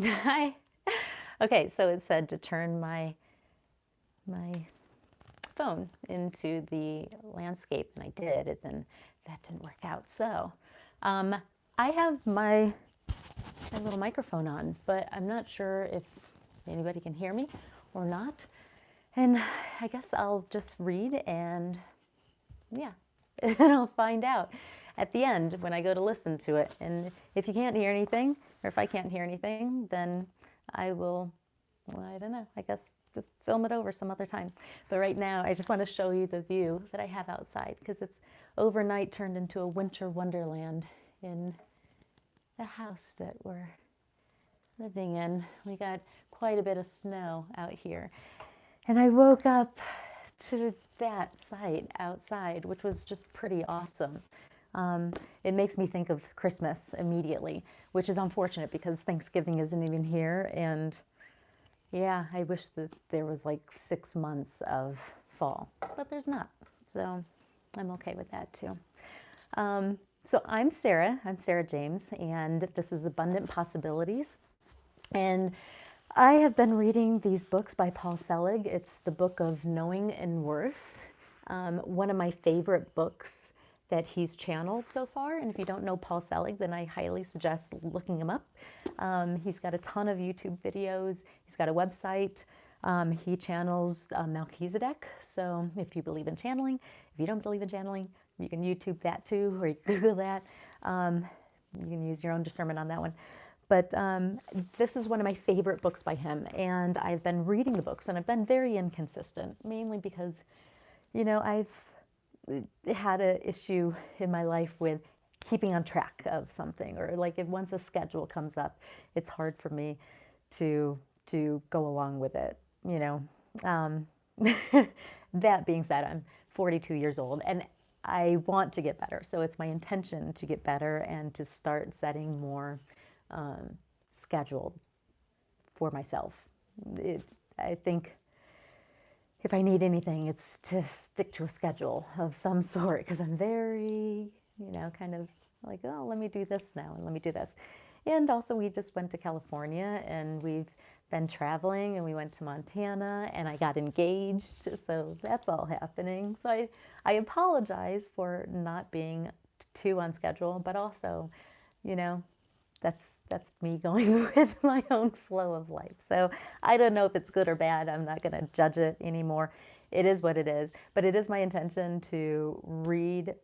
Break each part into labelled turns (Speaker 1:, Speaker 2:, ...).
Speaker 1: Hi. Okay, so it said to turn my phone into the landscape, and I did, and then that didn't work out. So um, I have my little microphone on, but I'm not sure if anybody can hear me or not. And I guess I'll just read and yeah, and I'll find out at the end when I go to listen to it. And if you can't hear anything, or if I can't hear anything, then I will, well, I don't know, I guess just film it over some other time. But right now, I just want to show you the view that I have outside because it's overnight turned into a winter wonderland in the house that we're living in. We got quite a bit of snow out here. And I woke up to that sight outside, which was just pretty awesome. It makes me think of Christmas immediately, which is unfortunate because Thanksgiving isn't even here. And yeah, I wish that there was like 6 months of fall, but there's not. So I'm okay with that too. So I'm Sarah. I'm Sarah James, and this is Abundant Possibilities. And I have been reading these books by Paul Selig. It's the book of Knowing and Worth, one of my favorite books that he's channeled so far. And if you don't know Paul Selig, then I highly suggest looking him up. He's got a ton of YouTube videos. He's got a website. He channels Melchizedek. So if you believe in channeling, if you don't believe in channeling, you can YouTube that too, or you can Google that. You can use your own discernment on that one. But this is one of my favorite books by him, and I've been reading the books, and I've been very inconsistent, mainly because, I've had an issue in my life with keeping on track of something, or like if once a schedule comes up, it's hard for me to go along with it. Um, that being said, I'm 42 years old, and I want to get better. So it's my intention to get better and to start setting more scheduled for myself. I think if I need anything, it's to stick to a schedule of some sort because I'm very, kind of like, oh, let me do this now and let me do this. And also, we just went to California and we've been traveling and we went to Montana and I got engaged. So that's all happening. So I apologize for not being too on schedule, but also, you know, that's me going with my own flow of life. So I don't know if it's good or bad. I'm not going to judge it anymore. It is what it is. But it is my intention to read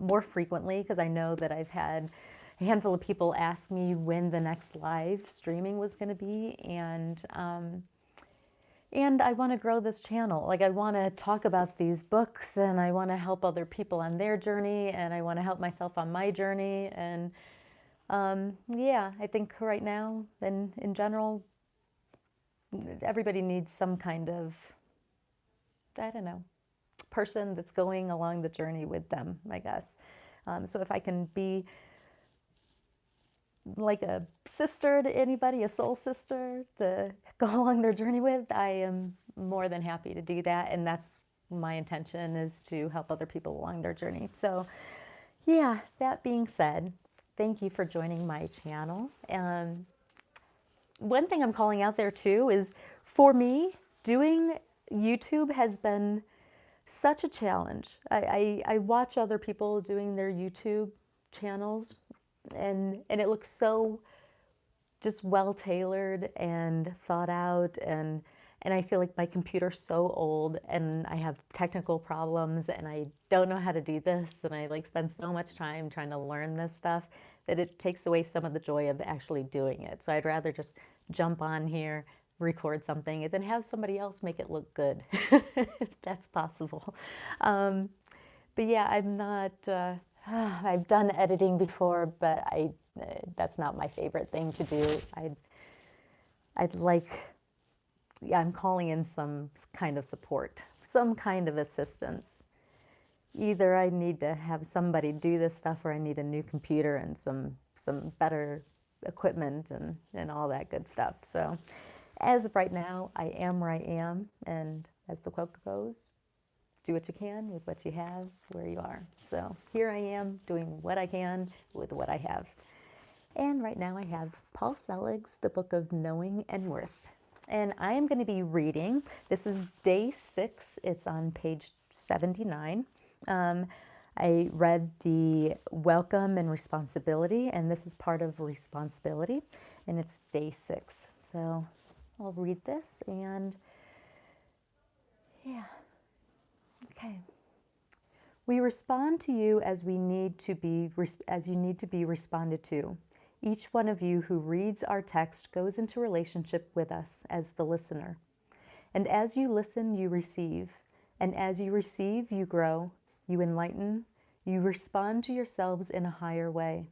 Speaker 1: more frequently because I know that I've had a handful of people ask me when the next live streaming was going to be, and I want to grow this channel. Like I want to talk about these books, and I want to help other people on their journey, and I want to help myself on my journey, and yeah, I think right now, and in general, everybody needs some kind of, I don't know, person that's going along the journey with them, I guess. So if I can be like a sister to anybody, a soul sister to go along their journey with, I am more than happy to do that. And that's my intention, is to help other people along their journey. So yeah, that being said, thank you for joining my channel. One thing I'm calling out there too is, for me, doing YouTube has been such a challenge. I watch other people doing their YouTube channels, and it looks so just well tailored and thought out, and I feel like my computer's so old and I have technical problems and I don't know how to do this, and I like spend so much time trying to learn this stuff that it takes away some of the joy of actually doing it. So I'd rather just jump on here, record something, and then have somebody else make it look good, if that's possible. Um, but yeah, I'm not. I've done editing before, but that's not my favorite thing to do. I'd like. Yeah, I'm calling in some kind of support, some kind of assistance. Either I need to have somebody do this stuff, or I need a new computer and some better equipment and all that good stuff. So as of right now, I am where I am, and as the quote goes, do what you can with what you have where you are. So here I am doing what I can with what I have. And right now I have Paul Selig's The Book of Knowing and Worth. And I am going to be reading, this is day 6, it's on page 79. I read the welcome and responsibility, and this is part of responsibility, and it's day 6. So I'll read this and yeah, okay. We respond to you as you need to be responded to. Each one of you who reads our text goes into relationship with us as the listener. And as you listen, you receive. And as you receive, you grow, you enlighten, you respond to yourselves in a higher way.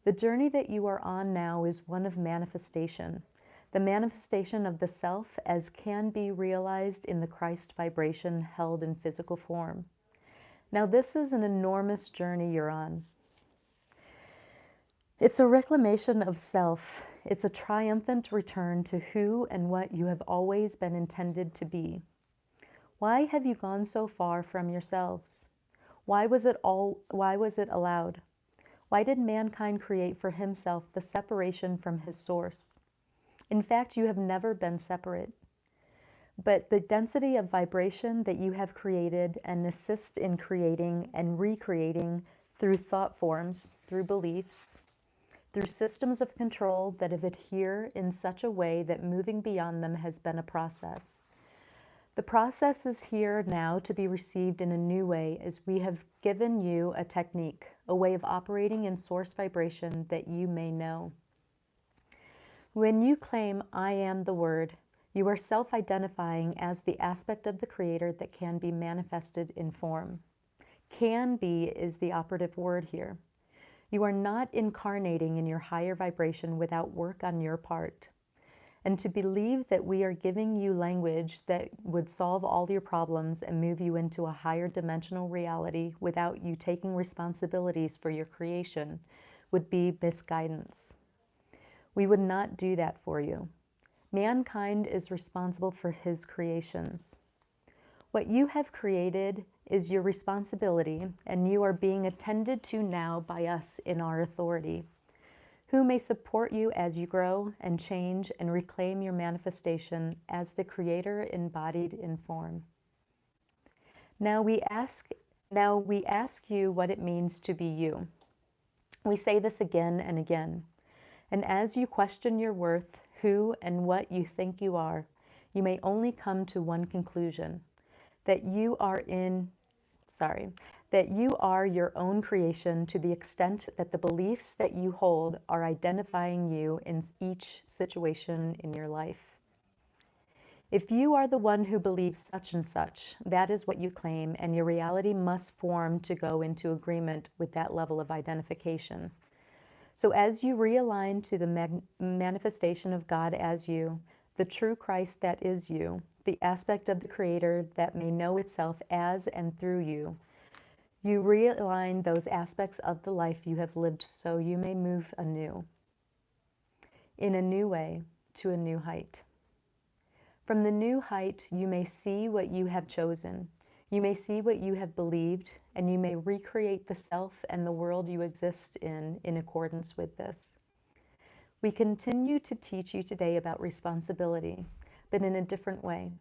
Speaker 1: The journey that you are on now is one of manifestation, the manifestation of the self as can be realized in the Christ vibration held in physical form. Now, this is an enormous journey you're on. It's a reclamation of self. It's a triumphant return to who and what you have always been intended to be. Why have you gone so far from yourselves? Why was it allowed? Why did mankind create for himself the separation from his source? In fact, you have never been separate. But the density of vibration that you have created and assist in creating and recreating through thought forms, through beliefs, through systems of control that have adhered in such a way that moving beyond them has been a process. The process is here now to be received in a new way as we have given you a technique, a way of operating in source vibration that you may know. When you claim, I am the Word, you are self-identifying as the aspect of the Creator that can be manifested in form. Can be is the operative word here. You are not incarnating in your higher vibration without work on your part. And to believe that we are giving you language that would solve all your problems and move you into a higher dimensional reality without you taking responsibilities for your creation would be misguidance. We would not do that for you. Mankind is responsible for his creations. What you have created is your responsibility, and you are being attended to now by us in our authority, who may support you as you grow and change and reclaim your manifestation as the Creator embodied in form. Now we ask you what it means to be you. We say this again and again. And as you question your worth, who and what you think you are, you may only come to one conclusion, that you are your own creation to the extent that the beliefs that you hold are identifying you in each situation in your life. If you are the one who believes such and such, that is what you claim, and your reality must form to go into agreement with that level of identification. So as you realign to the manifestation of God as you, the true Christ that is you, the aspect of the Creator that may know itself as and through you, you realign those aspects of the life you have lived so you may move anew, in a new way, to a new height. From the new height, you may see what you have chosen. You may see what you have believed, and you may recreate the self and the world you exist in accordance with this. We continue to teach you today about responsibility, but in a different way.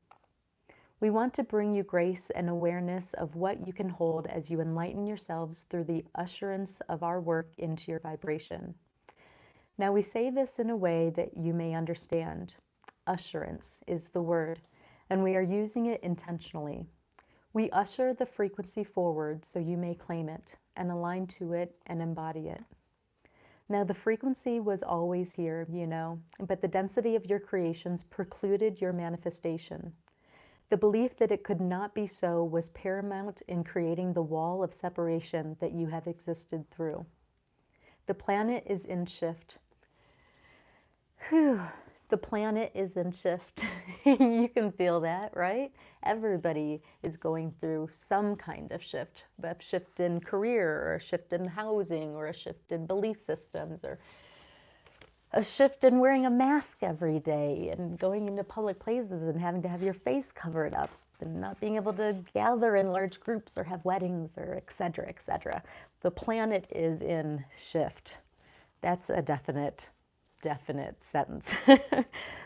Speaker 1: We want to bring you grace and awareness of what you can hold as you enlighten yourselves through the usherance of our work into your vibration. Now we say this in a way that you may understand. Usherance is the word, and we are using it intentionally. We usher the frequency forward so you may claim it and align to it and embody it. Now the frequency was always here, but the density of your creations precluded your manifestation. The belief that it could not be so was paramount in creating the wall of separation that you have existed through. The planet is in shift. Whew. The planet is in shift. You can feel that, right? Everybody is going through some kind of shift, a shift in career, or a shift in housing, or a shift in belief systems, or a shift in wearing a mask every day and going into public places and having to have your face covered up and not being able to gather in large groups or have weddings or et cetera, et cetera. The planet is in shift. That's a definite sentence.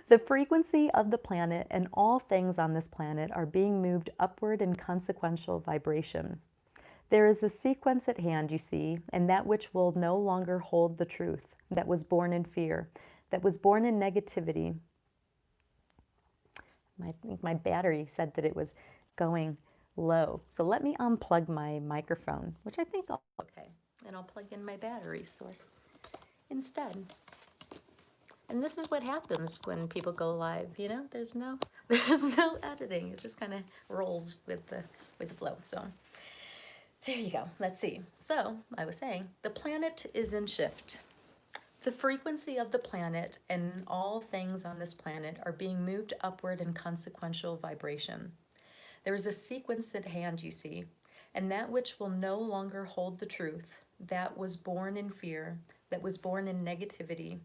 Speaker 1: The frequency of the planet and all things on this planet are being moved upward in consequential vibration. There is a sequence at hand, you see, and that which will no longer hold the truth, that was born in fear, that was born in negativity. My battery said that it was going low. So let me unplug my microphone, which I think okay. And I'll plug in my battery source instead. And this is what happens when people go live, you know? There's no editing. It just kind of rolls with the flow. So there you go. Let's see. So I was saying, the planet is in shift. The frequency of the planet and all things on this planet are being moved upward in consequential vibration. There is a sequence at hand, you see, and that which will no longer hold the truth, that was born in fear, that was born in negativity,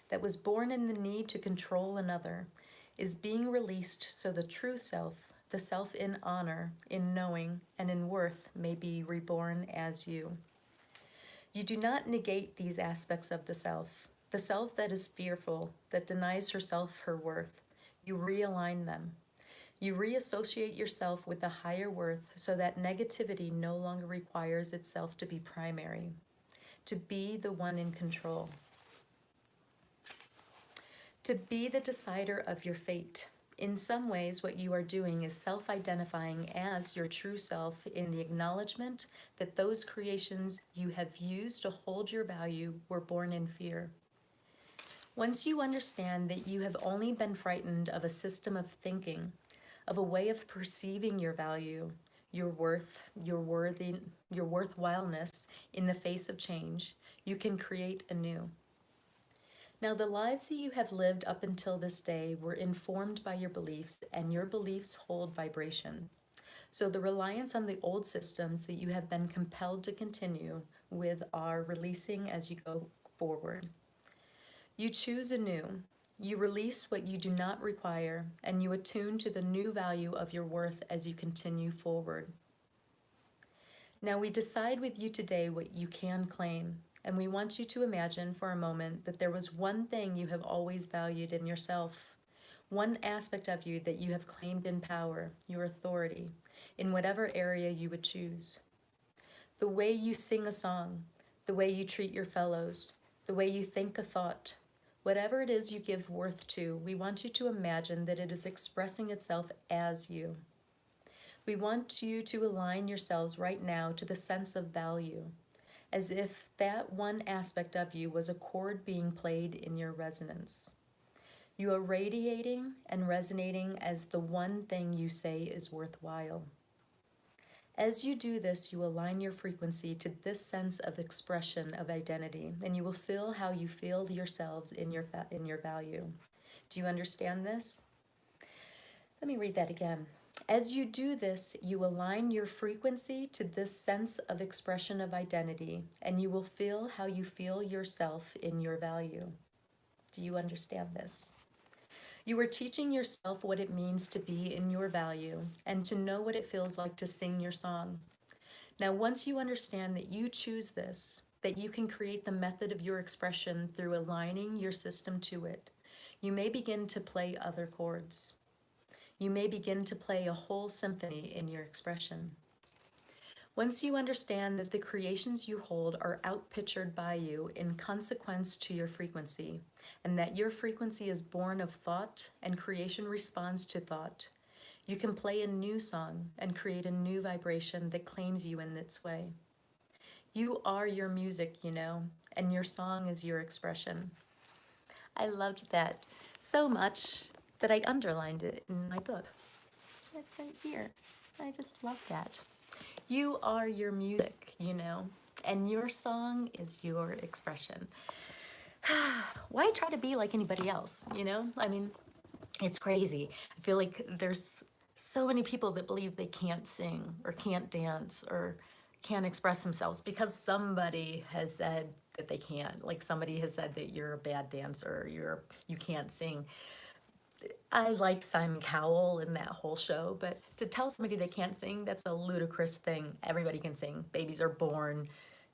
Speaker 1: that was born in the need to control another, is being released so the true self, the self in honor, in knowing, and in worth may be reborn as you. You do not negate these aspects of the self that is fearful, that denies herself her worth. You realign them. You reassociate yourself with the higher worth so that negativity no longer requires itself to be primary, to be the one in control, to be the decider of your fate. In some ways, what you are doing is self-identifying as your true self in the acknowledgement that those creations you have used to hold your value were born in fear. Once you understand that you have only been frightened of a system of thinking, of a way of perceiving your value, your worth, your worthwhileness in the face of change, you can create anew. Now, the lives that you have lived up until this day were informed by your beliefs, and your beliefs hold vibration. So the reliance on the old systems that you have been compelled to continue with are releasing as you go forward. You choose anew. You release what you do not require, and you attune to the new value of your worth as you continue forward. Now we decide with you today what you can claim, and we want you to imagine for a moment that there was one thing you have always valued in yourself, one aspect of you that you have claimed in power, your authority, in whatever area you would choose. The way you sing a song, the way you treat your fellows, the way you think a thought, whatever it is you give worth to, we want you to imagine that it is expressing itself as you. We want you to align yourselves right now to the sense of value, as if that one aspect of you was a chord being played in your resonance. You are radiating and resonating as the one thing you say is worthwhile. As you do this, you align your frequency to this sense of expression of identity, and you will feel how you feel yourselves in your value. Do you understand this? Let me read that again. As you do this, you align your frequency to this sense of expression of identity, and you will feel how you feel yourself in your value. Do you understand this? You are teaching yourself what it means to be in your value and to know what it feels like to sing your song. Now, once you understand that you choose this, that you can create the method of your expression through aligning your system to it, you may begin to play other chords. You may begin to play a whole symphony in your expression. Once you understand that the creations you hold are outpictured by you in consequence to your frequency, and that your frequency is born of thought and creation responds to thought, you can play a new song and create a new vibration that claims you in its way. You are your music, you know, and your song is your expression. I loved that so much that I underlined it in my book. It's right here. I just love that. You are your music, you know, and your song is your expression. Why try to be like anybody else, you know? I mean, it's crazy. I feel like there's so many people that believe they can't sing or can't dance or can't express themselves because somebody has said that they can't. Like somebody has said that you're a bad dancer, or you can't sing. I like Simon Cowell in that whole show, but to tell somebody they can't sing, that's a ludicrous thing. Everybody can sing. Babies are born,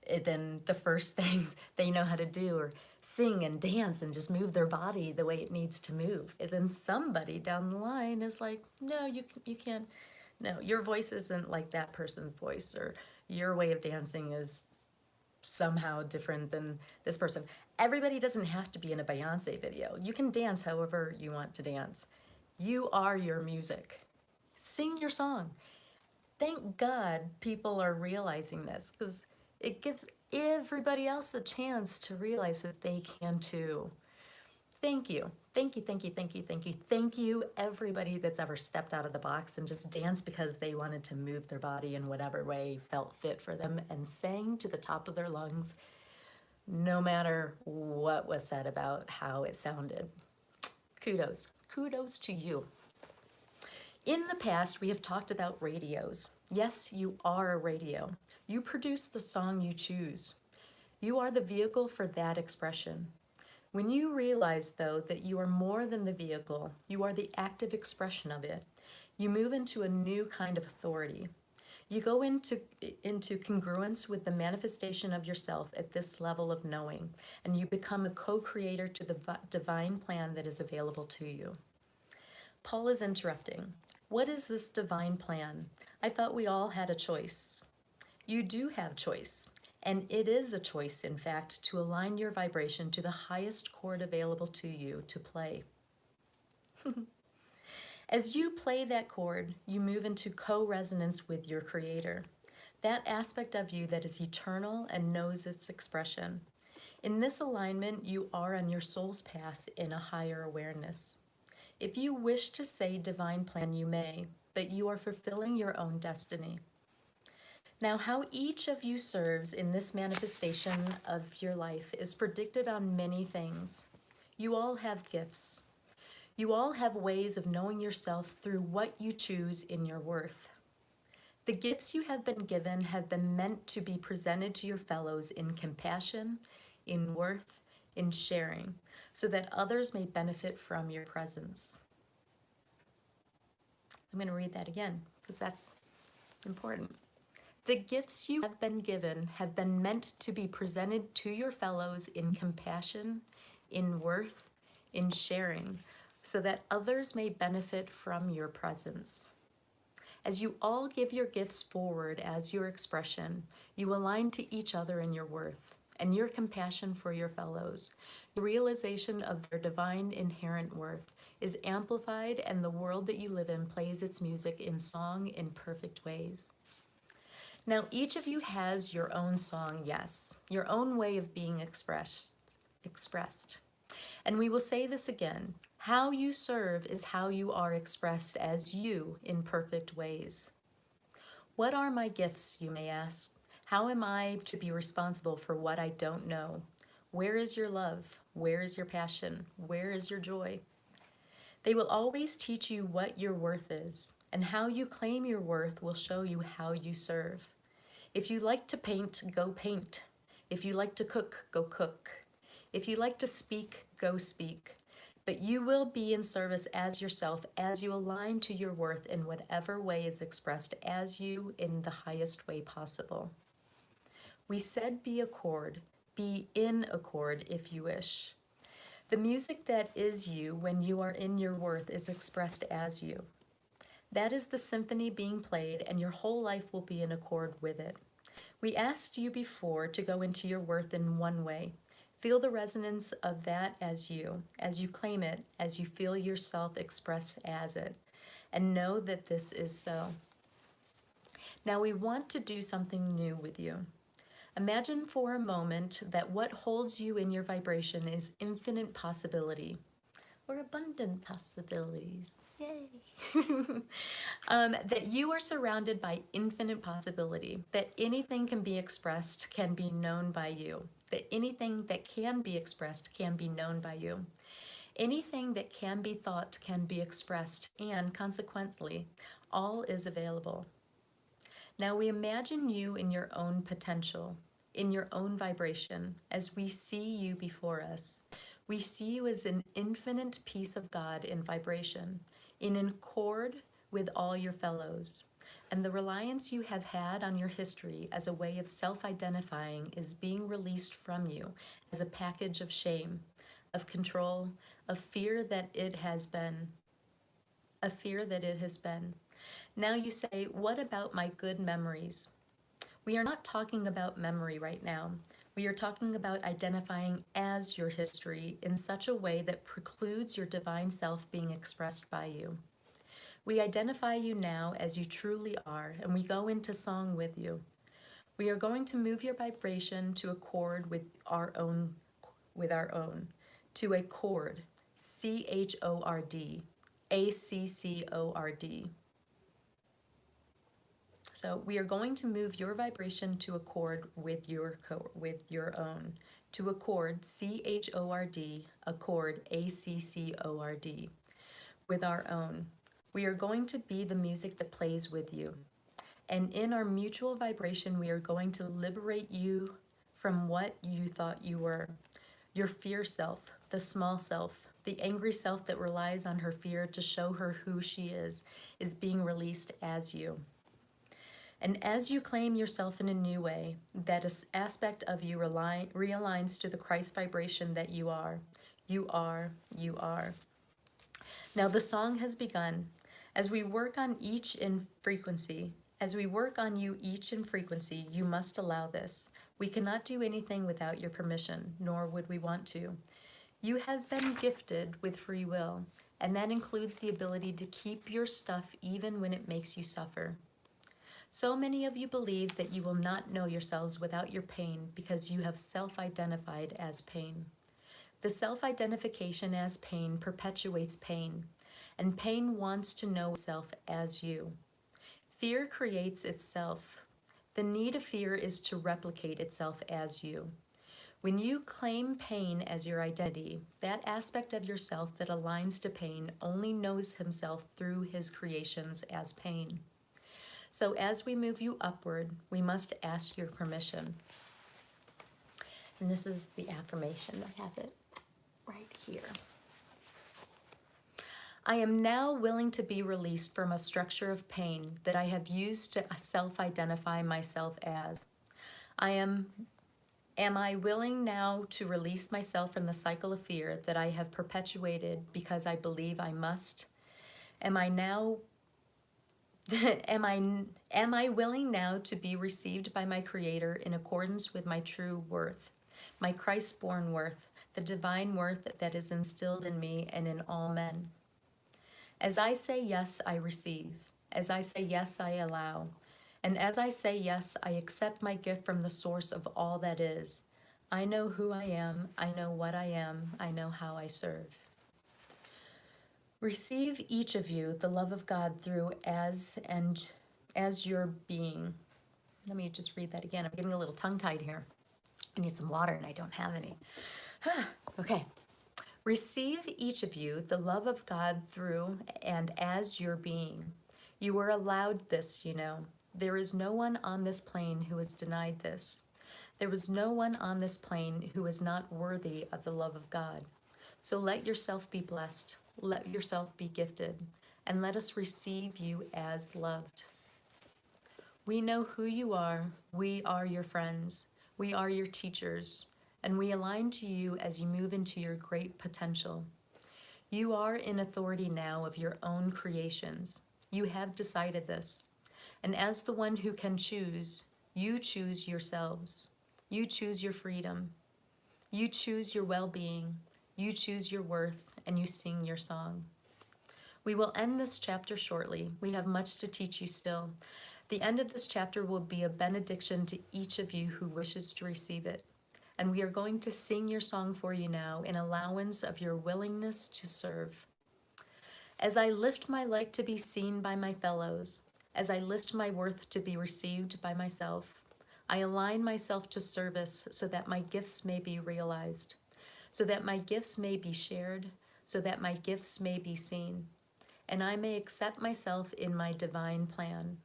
Speaker 1: and then the first things they know how to do are sing and dance and just move their body the way it needs to move. And then somebody down the line is like, no, you can't. No, your voice isn't like that person's voice, or your way of dancing is somehow different than this person. Everybody doesn't have to be in a Beyonce video. You can dance however you want to dance. You are your music. Sing your song. Thank God people are realizing this, because it gives everybody else a chance to realize that they can too. Thank you. Thank you, thank you, thank you, thank you. Thank you, everybody that's ever stepped out of the box and just danced because they wanted to move their body in whatever way felt fit for them and sang to the top of their lungs, no matter what was said about how it sounded. Kudos. Kudos to you. In the past, we have talked about radios. Yes, you are a radio. You produce the song you choose. You are the vehicle for that expression. When you realize, though, that you are more than the vehicle, you are the active expression of it, you move into a new kind of authority. You go into congruence with the manifestation of yourself at this level of knowing, and you become a co-creator to the divine plan that is available to you. Paul is interrupting. What is this divine plan? I thought we all had a choice. You do have choice. And it is a choice, in fact, to align your vibration to the highest chord available to you to play. As you play that chord, you move into co-resonance with your Creator, that aspect of you that is eternal and knows its expression. In this alignment, you are on your soul's path in a higher awareness. If you wish to say divine plan, you may, but you are fulfilling your own destiny. Now, how each of you serves in this manifestation of your life is predicted on many things. You all have gifts. You all have ways of knowing yourself through what you choose in your worth. The gifts you have been given have been meant to be presented to your fellows in compassion, in worth, in sharing, so that others may benefit from your presence. I'm going to read that again because that's important. The gifts you have been given have been meant to be presented to your fellows in compassion, in worth, in sharing, so that others may benefit from your presence. As you all give your gifts forward as your expression, you align to each other in your worth and your compassion for your fellows. The realization of their divine inherent worth is amplified, and the world that you live in plays its music in song in perfect ways. Now, each of you has your own song, yes, your own way of being expressed. And we will say this again, how you serve is how you are expressed as you in perfect ways. What are my gifts, you may ask? How am I to be responsible for what I don't know? Where is your love? Where is your passion? Where is your joy? They will always teach you what your worth is, and how you claim your worth will show you how you serve. If you like to paint, go paint. If you like to cook, go cook. If you like to speak, go speak. But you will be in service as yourself as you align to your worth in whatever way is expressed as you in the highest way possible. We said be accord, be in accord if you wish. The music that is you when you are in your worth is expressed as you. That is the symphony being played, and your whole life will be in accord with it. We asked you before to go into your worth in one way. Feel the resonance of that as you claim it, as you feel yourself express as it, and know that this is so. Now we want to do something new with you. Imagine for a moment that what holds you in your vibration is infinite possibility, or abundant possibilities. Yay! That you are surrounded by infinite possibility, that anything can be expressed, can be known by you, that anything that can be expressed can be known by you. Anything that can be thought can be expressed, and consequently, all is available. Now we imagine you in your own potential, in your own vibration, as we see you before us. We see you as an infinite piece of God in vibration, in accord with all your fellows.
Speaker 2: And the reliance you have had on your history as a way of self-identifying is being released from you as a package of shame, of control, of fear that it has been, a fear that it has been. Now you say, what about my good memories? We are not talking about memory right now. We are talking about identifying as your history in such a way that precludes your divine self being expressed by you. We identify you now as you truly are, and we go into song with you. We are going to move your vibration to accord with our own, to a chord, CHORD, ACCORD. So we are going to move your vibration to accord with your own, to accord, CHORD, accord, ACCORD, with our own. We are going to be the music that plays with you. And in our mutual vibration, we are going to liberate you from what you thought you were. Your fear self, the small self, the angry self that relies on her fear to show her who she is being released as you. And as you claim yourself in a new way, that aspect of you realigns to the Christ vibration that you are. You are, you are. Now the song has begun. As we work on each in frequency, as we work on you each in frequency, you must allow this. We cannot do anything without your permission, nor would we want to. You have been gifted with free will, and that includes the ability to keep your stuff even when it makes you suffer. So many of you believe that you will not know yourselves without your pain because you have self-identified as pain. The self-identification as pain perpetuates pain, and pain wants to know itself as you. Fear creates itself. The need of fear is to replicate itself as you. When you claim pain as your identity, that aspect of yourself that aligns to pain only knows himself through his creations as pain. So as we move you upward, we must ask your permission. And this is the affirmation. I have it right here. I am now willing to be released from a structure of pain that I have used to self-identify myself as. Am I willing now to release myself from the cycle of fear that I have perpetuated because I believe I must? Am I willing now to be received by my Creator in accordance with my true worth, my Christ-born worth, the divine worth that is instilled in me and in all men? As I say yes, I receive. As I say yes, I allow. And as I say yes, I accept my gift from the source of all that is. I know who I am. I know what I am. I know how I serve. Receive each of you the love of God through as your being. Let me just read that again. I'm getting a little tongue-tied here. I need some water and I don't have any. Okay. Receive each of you the love of God through and as your being. You were allowed this, you know. There is no one on this plane who is denied this. There was no one on this plane who is not worthy of the love of God. So let yourself be blessed, let yourself be gifted, and let us receive you as loved. We know who you are, we are your friends, we are your teachers, and we align to you as you move into your great potential. You are in authority now of your own creations. You have decided this. And as the one who can choose, you choose yourselves. You choose your freedom. You choose your well-being. You choose your worth, and you sing your song. We will end this chapter shortly. We have much to teach you still. The end of this chapter will be a benediction to each of you who wishes to receive it. And we are going to sing your song for you now in allowance of your willingness to serve. As I lift my light to be seen by my fellows, as I lift my worth to be received by myself, I align myself to service so that my gifts may be realized, so that my gifts may be shared, so that my gifts may be seen, and I may accept myself in my divine plan.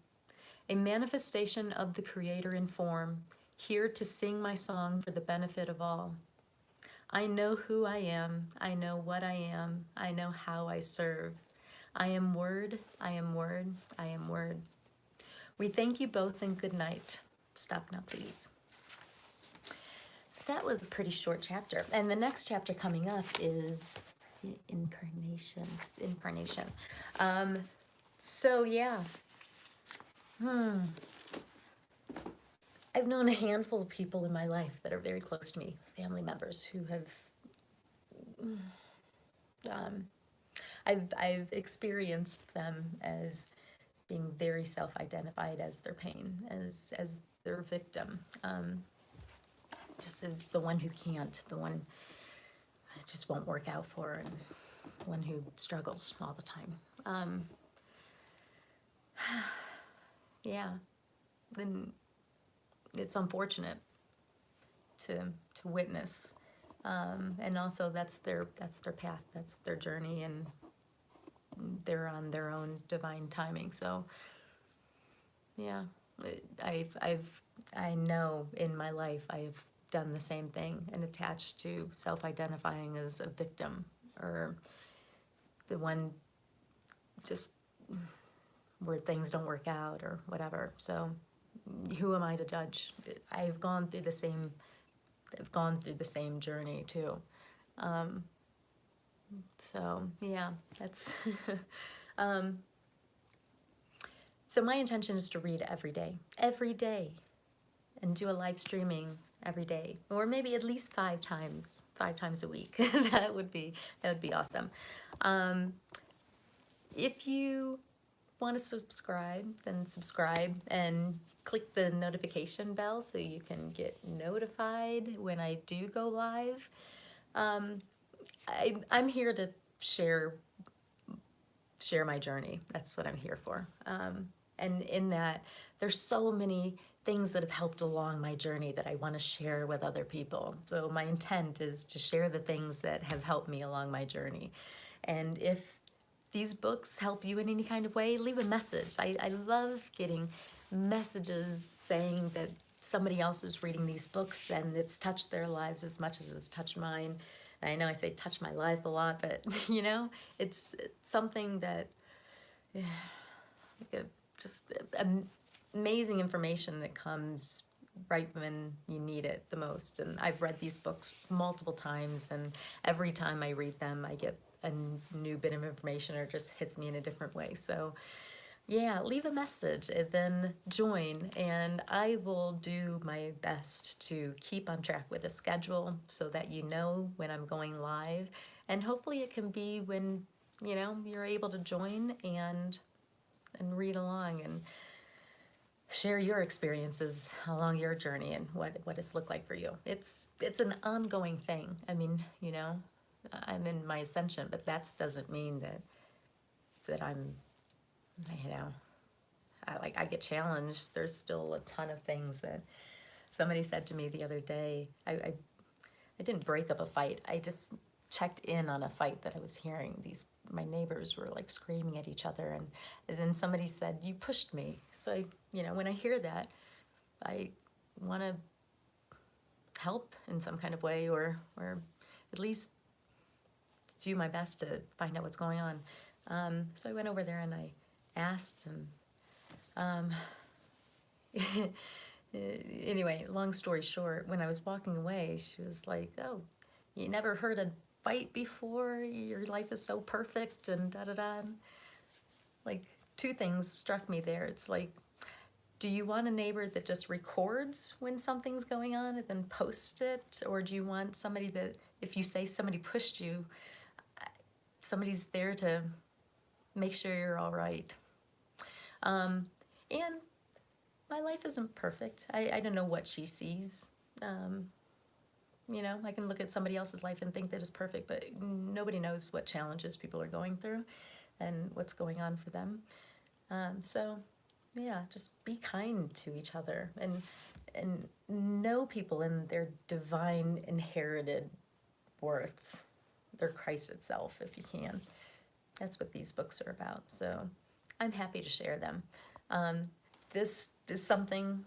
Speaker 2: A manifestation of the Creator in form, here to sing my song for the benefit of all. I know who I am, I know what I am, I know how I serve. I am word, I am word, I am word. We thank you both and good night. Stop now, please. So that was a pretty short chapter. And the next chapter coming up is incarnation. Incarnation. So yeah. I've known a handful of people in my life that are very close to me, family members who have I've experienced them as being very self-identified as their pain, as their victim, just as the one who can't, the one it just won't work out for, and the one who struggles all the time. Yeah, then it's unfortunate to witness, and also that's their path, that's their journey, and they're on their own divine timing. So yeah, I know in my life I've done the same thing and attached to self-identifying as a victim, or the one just where things don't work out or whatever. So who am I to judge? I've gone through the same journey too. So yeah, that's so my intention is to read every day, and do a live streaming every day, or maybe at least 5 times a week. That would be awesome. If you want to subscribe, then subscribe and click the notification bell so you can get notified when I do go live. I'm here to share my journey. That's what I'm here for. And in that, there's so many things that have helped along my journey that I want to share with other people. So my intent is to share the things that have helped me along my journey. And if these books help you in any kind of way, leave a message. I love getting messages saying that somebody else is reading these books and it's touched their lives as much as it's touched mine. And I know I say touch my life a lot, but it's something that, just amazing information that comes right when you need it the most. And I've read these books multiple times, and every time I read them, I get a new bit of information, or just hits me in a different way. So yeah, leave a message and then join, and I will do my best to keep on track with a schedule so that you know when I'm going live, and hopefully it can be when you're able to join and read along and share your experiences along your journey and what it's looked like for you. It's an ongoing thing. I mean, I'm in my ascension, but that doesn't mean that I'm, I get challenged. There's still a ton of things that somebody said to me the other day. I didn't break up a fight. I just checked in on a fight that I was hearing. My neighbors were like screaming at each other, and then somebody said, "You pushed me." So when I hear that, I want to help in some kind of way, or at least do my best to find out what's going on. So I went over there and I asked, and anyway, long story short, when I was walking away, she was like, "Oh, you never heard a fight before? Your life is so perfect," and da-da-da. Like, 2 things struck me there. It's like, do you want a neighbor that just records when something's going on and then posts it? Or do you want somebody that, if you say somebody pushed you, somebody's there to make sure you're all right? And my life isn't perfect. I don't know what she sees. I can look at somebody else's life and think that it's perfect, but nobody knows what challenges people are going through and what's going on for them. So yeah, just be kind to each other, and know people in their divine inherited worth, their Christ itself, if you can. That's what these books are about. So I'm happy to share them. This is something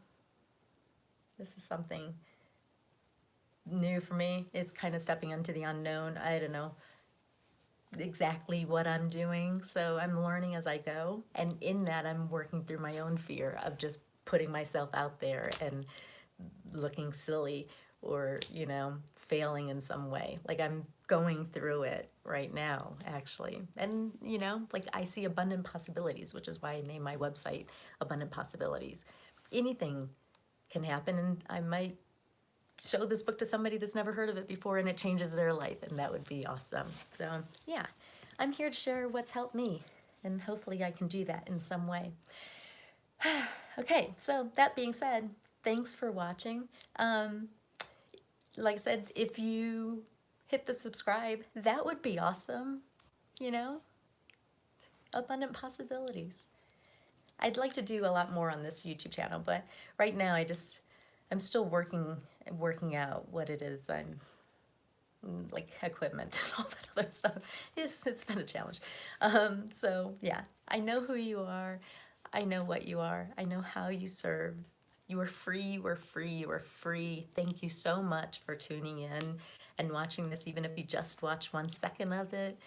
Speaker 2: new for me. It's kind of stepping into the unknown. I don't know. exactly what I'm doing. So I'm learning as I go. And in that, I'm working through my own fear of just putting myself out there and looking silly or, failing in some way. Like I'm going through it right now, actually. And, like I see abundant possibilities, which is why I named my website Abundant Possibilities. Anything can happen, and I might show this book to somebody that's never heard of it before and it changes their life, and that would be awesome. So, yeah, I'm here to share what's helped me, and hopefully I can do that in some way. Okay, so that being said, thanks for watching. Like I said, if you hit the subscribe, that would be awesome. Abundant possibilities. I'd like to do a lot more on this YouTube channel, but right now I'm still working out what it is I'm like equipment and all that other stuff. It's been a challenge. So yeah, I know who you are. I know what you are. I know how you serve. You are free, you are free, you are free. Thank you so much for tuning in and watching this, even if you just watch 1 second of it.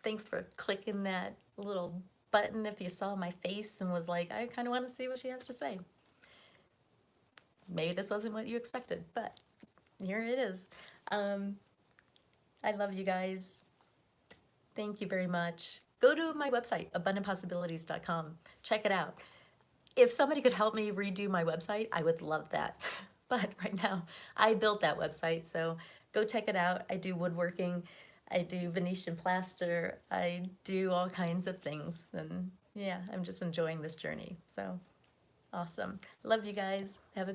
Speaker 2: Thanks for clicking that little button if you saw my face and was like, I kind of want to see what she has to say. Maybe this wasn't what you expected, but here it is. I love you guys. Thank you very much. Go to my website, abundantpossibilities.com. Check it out. If somebody could help me redo my website, I would love that. But right now, I built that website, so go check it out. I do woodworking, I do Venetian plaster, I do all kinds of things, and yeah, I'm just enjoying this journey. So awesome. Love you guys. Have a